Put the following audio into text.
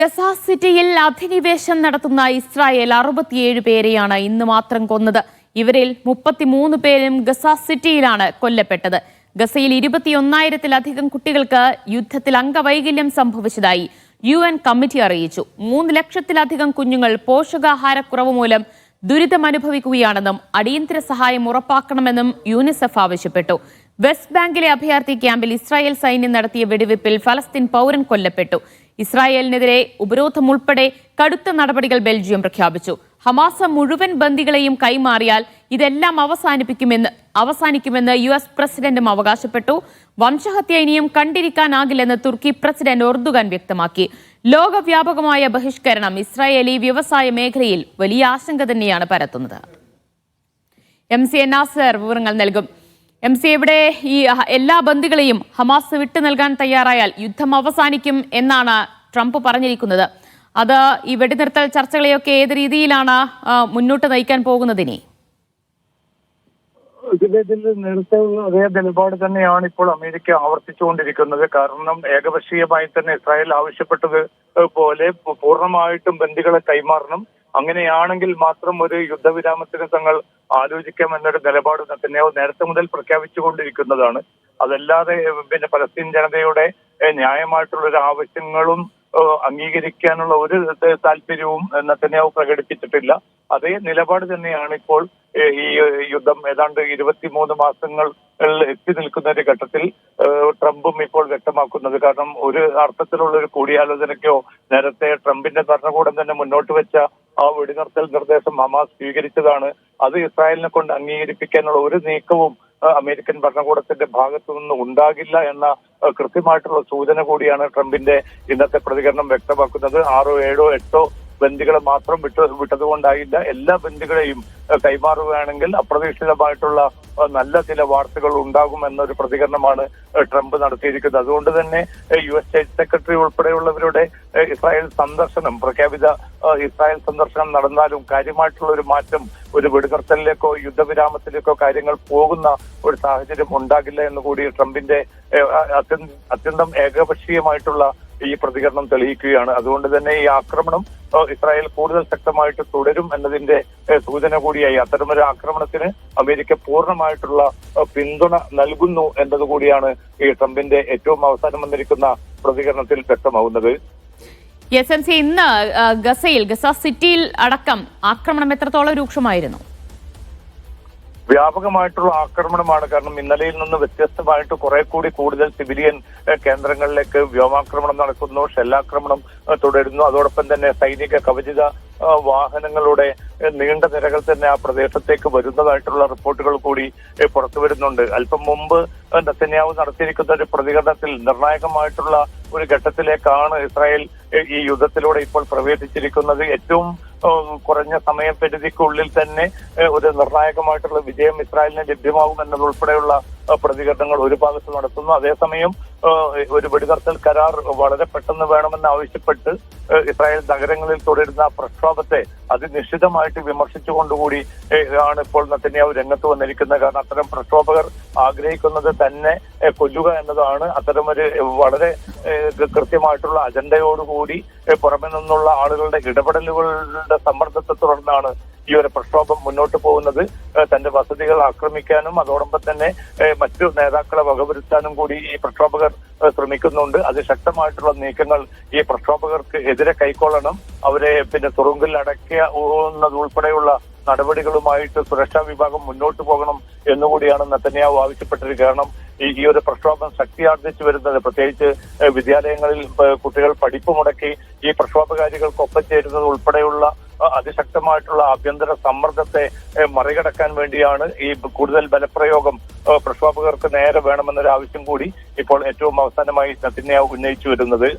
Gaza സിറ്റിയിൽ അധിനിവേശം നടത്തുന്ന ഇസ്രായേൽ 67 പേരെയാണ് ഇന്ന് മാത്രം കൊന്നത്. ഇവരിൽ 33 പേരും ഗസ സിറ്റിയിലാണ് കൊല്ലപ്പെട്ടത്. ഗസയിൽ 21,000-ത്തിലധികം കുട്ടികൾക്ക് യുദ്ധത്തിൽ അംഗവൈകല്യം സംഭവിച്ചതായി UN കമ്മിറ്റി അറിയിച്ചു. 3 ലക്ഷത്തിലധികം കുഞ്ഞുങ്ങൾ പോഷകാഹാരക്കുറവ് മൂലം ദുരിതമനുഭവിക്കുകയാണെന്നും അടിയന്തര സഹായം ഉറപ്പാക്കണമെന്നും യൂണിസെഫ് ആവശ്യപ്പെട്ടു. വെസ്റ്റ് ബാങ്കിലെ അഭയാർത്ഥി ക്യാമ്പിൽ ഇസ്രായേൽ സൈന്യം നടത്തിയ വെടിവെപ്പിൽ ഫലസ്തീൻ പൗരൻ കൊല്ലപ്പെട്ടു. ഇസ്രായേലിനെതിരെ ഉപരോധം ഉൾപ്പെടെ കടുത്ത നടപടികൾ ബെൽജിയം പ്രഖ്യാപിച്ചു. ഹമാസ് മുഴുവൻ ബന്ദികളെയും കൈമാറിയാൽ ഇതെല്ലാം അവസാനിക്കുമെന്ന് US പ്രസിഡന്റും അവകാശപ്പെട്ടു. വംശഹത്യ ഇനിയും കണ്ടിരിക്കാനാകില്ലെന്ന് തുർക്കി പ്രസിഡന്റ് എർദോഗാൻ വ്യക്തമാക്കി. ലോകവ്യാപകമായ ബഹിഷ്കരണം ഇസ്രായേലി വ്യവസായ മേഖലയിൽ വലിയ ആശങ്ക തന്നെയാണ് പരത്തുന്നത്. MC നാസർ വിവരങ്ങൾ നൽകും. MC, ഇവിടെ ഈ എല്ലാ ബന്ദികളെയും ഹമാസ് വിട്ടു നൽകാൻ തയ്യാറായാൽ യുദ്ധം അവസാനിക്കും എന്നാണ് ട്രംപ് പറഞ്ഞിരിക്കുന്നത്. അത് ഈ വെടിനിർത്തൽ ചർച്ചകളെയൊക്കെ ഏത് രീതിയിലാണ് മുന്നോട്ട് നയിക്കാൻ പോകുന്നതിനെ? ഇതിൽ നേരത്തെയുള്ള അതേ നിലപാട് തന്നെയാണ് ഇപ്പോൾ അമേരിക്ക ആവർത്തിച്ചുകൊണ്ടിരിക്കുന്നത്. കാരണം ഏകപക്ഷീയമായി തന്നെ ഇസ്രായേൽ ആവശ്യപ്പെട്ടത് പോലെ പൂർണ്ണമായിട്ടും ബന്ദികളെ കൈമാറണം. അങ്ങനെയാണെങ്കിൽ മാത്രം ഒരു യുദ്ധവിരാമത്തിന് തങ്ങൾ ആലോചിക്കാമെന്നൊരു നിലപാട് നെതന്യാഹു നേരത്തെ മുതൽ പ്രഖ്യാപിച്ചുകൊണ്ടിരിക്കുന്നതാണ്. അതല്ലാതെ പലസ്തീൻ ജനതയുടെ ന്യായമായിട്ടുള്ളൊരു ആവശ്യങ്ങളും അംഗീകരിക്കാനുള്ള ഒരു താല്പര്യവും നെതന്യാഹു പ്രകടിപ്പിച്ചിട്ടില്ല. അതേ നിലപാട് തന്നെയാണ് ഇപ്പോൾ ഈ യുദ്ധം ഏതാണ്ട് 23 മാസങ്ങൾ എത്തി നിൽക്കുന്ന ഒരു ഘട്ടത്തിൽ ട്രംപും ഇപ്പോൾ വ്യക്തമാക്കുന്നത്. കാരണം ഒരു അർത്ഥത്തിലുള്ള ഒരു കൂടിയാലോചനയ്ക്കോ നേരത്തെ ട്രംപിന്റെ ഭരണകൂടം തന്നെ മുന്നോട്ട് വെച്ച ആ വെടിനിർത്തൽ നിർദ്ദേശം ഹമാസ് സ്വീകരിച്ചതാണ്. അത് ഇസ്രായേലിനെ കൊണ്ട് അംഗീകരിപ്പിക്കാനുള്ള ഒരു നീക്കവും അമേരിക്കൻ ഭരണകൂടത്തിന്റെ ഭാഗത്തു നിന്ന് ഉണ്ടാകില്ല എന്ന കൃത്യമായിട്ടുള്ള സൂചന കൂടിയാണ് ട്രംപിന്റെ ഇന്നത്തെ പ്രതികരണം വ്യക്തമാക്കുന്നത്. 6, 7, 8 ബന്ദികളെ മാത്രം വിട്ടതുകൊണ്ടായില്ല. എല്ലാ ബന്ദികളെയും കൈമാറുകയാണെങ്കിൽ അപ്രതീക്ഷിതമായിട്ടുള്ള നല്ല ചില വാർത്തകൾ ഉണ്ടാകും എന്നൊരു പ്രതികരണമാണ് ട്രംപ് നടത്തിയിരിക്കുന്നത്. അതുകൊണ്ട് തന്നെ US സ്റ്റേറ്റ് സെക്രട്ടറി ഉൾപ്പെടെയുള്ളവരുടെ ഇസ്രായേൽ സന്ദർശനം, പ്രഖ്യാപിത ഇസ്രായേൽ സന്ദർശനം നടന്നാലും കാര്യമായിട്ടുള്ള ഒരു മാറ്റം, ഒരു വെടിനിർത്തലിലേക്കോ യുദ്ധവിരാമത്തിലേക്കോ കാര്യങ്ങൾ പോകുന്ന ഒരു സാഹചര്യം ഉണ്ടാകില്ല എന്ന് കൂടി ട്രംപിന്റെ അത്യന്തം ഏകപക്ഷീയമായിട്ടുള്ള ഈ പ്രതികരണം തെളിയിക്കുകയാണ്. അതുകൊണ്ട് തന്നെ ഈ ആക്രമണം ഇസ്രായേൽ കൂടുതൽ ശക്തമായിട്ട് തുടരും എന്നതിന്റെ സൂചന കൂടിയായി. അത്തരമൊരു ആക്രമണത്തിന് അമേരിക്ക പൂർണ്ണമായിട്ടുള്ള പിന്തുണ നൽകുന്നു എന്നതുകൂടിയാണ് ഈ ട്രംപിന്റെ ഏറ്റവും അവസാനം വന്നിരിക്കുന്ന പ്രതികരണത്തിൽ വ്യക്തമാവുന്നത്. SNC, ഇന്ന് ഗസ സിറ്റിയിൽ അടക്കം ആക്രമണം എത്രത്തോളം രൂക്ഷമായിരുന്നു? വ്യാപകമായിട്ടുള്ള ആക്രമണമാണ്. കാരണം ഇന്നലെയിൽ നിന്ന് വ്യത്യസ്തമായിട്ട് കൂടുതൽ സിവിലിയൻ കേന്ദ്രങ്ങളിലേക്ക് വ്യോമാക്രമണം നടക്കുന്നു, ഷെല്ലാക്രമണം തുടരുന്നു. അതോടൊപ്പം തന്നെ സൈനിക കവചിത വാഹനങ്ങളുടെ നീണ്ട നിരകൾ തന്നെ ആ പ്രദേശത്തേക്ക് വരുന്നതായിട്ടുള്ള റിപ്പോർട്ടുകൾ കൂടി പുറത്തു വരുന്നുണ്ട്. അല്പം മുമ്പ് നെതന്യാഹു നടത്തിയിരിക്കുന്ന ഒരു പ്രതികരണത്തിൽ നിർണായകമായിട്ടുള്ള ഒരു ഘട്ടത്തിലേക്കാണ് ഇസ്രായേൽ ഈ യുദ്ധത്തിലൂടെ ഇപ്പോൾ പ്രവേശിച്ചിരിക്കുന്നത്. ഏറ്റവും കുറഞ്ഞ സമയപരിധിക്കുള്ളിൽ തന്നെ ഒരു നിർണായകമായിട്ടുള്ള വിജയം ഇസ്രായേലിന് ലഭ്യമാകും എന്നതുൾപ്പെടെയുള്ള പ്രതികരണങ്ങൾ ഒരു ഭാഗത്ത് നടത്തുന്നു. അതേസമയം ഒരു വെടിനിർത്തൽ കരാർ വളരെ പെട്ടെന്ന് വേണമെന്ന് ആവശ്യപ്പെട്ട് ഇസ്രായേൽ നഗരങ്ങളിൽ തുടരുന്ന പ്രക്ഷോഭത്തെ അതിനിശ്ചിതമായിട്ട് വിമർശിച്ചുകൊണ്ടുകൂടി ആണ് ഇപ്പോൾ നെതന്യാഹു രംഗത്ത് വന്നിരിക്കുന്നത്. കാരണം അത്തരം പ്രക്ഷോഭകർ ആഗ്രഹിക്കുന്നത് തന്നെ കൊല്ലുക എന്നതാണ്. അത്തരമൊരു വളരെ കൃത്യമായിട്ടുള്ള അജണ്ടയോടുകൂടി പുറമെ നിന്നുള്ള ആളുകളുടെ ഇടപെടലുകളുടെ സമ്മർദ്ദത്തെ തുടർന്നാണ് ഈ ഒരു പ്രക്ഷോഭം മുന്നോട്ട് പോകുന്നത്. തന്റെ വസതികൾ ആക്രമിക്കാനും അതോടൊപ്പം തന്നെ മറ്റു നേതാക്കളെ വകവരുത്താനും കൂടി ഈ പ്രക്ഷോഭകർ ശ്രമിക്കുന്നുണ്ട്. അതിശക്തമായിട്ടുള്ള നീക്കങ്ങൾ ഈ പ്രക്ഷോഭകർക്ക് എതിരെ കൈക്കൊള്ളണം. അവരെ തുറുങ്കിൽ അടയ്ക്കുന്നതുൾപ്പെടെയുള്ള നടപടികളുമായിട്ട് സുരക്ഷാ വിഭാഗം മുന്നോട്ട് പോകണം എന്നുകൂടിയാണ് നെതന്യാഹു ആവശ്യപ്പെട്ടിരിക്കുന്നത്. കാരണം ഈ ഒരു പ്രക്ഷോഭം ശക്തിയാർജിച്ചു വരുന്നത്, പ്രത്യേകിച്ച് വിദ്യാലയങ്ങളിൽ കുട്ടികൾ പഠിപ്പ് മുടക്കി ഈ പ്രക്ഷോഭകാരികൾക്കൊപ്പം ചേരുന്നത് ഉൾപ്പെടെയുള്ള അതിശക്തമായിട്ടുള്ള ആഭ്യന്തര സമ്മർദ്ദത്തെ മറികടക്കാൻ വേണ്ടിയാണ് ഈ കൂടുതൽ ബലപ്രയോഗം പ്രക്ഷോഭകർക്ക് നേരെ വേണമെന്നൊരു ആവശ്യം കൂടി ഇപ്പോൾ ഏറ്റവും അവസാനമായി നെതന്യാഹു ഉന്നയിച്ചു വരുന്നത്.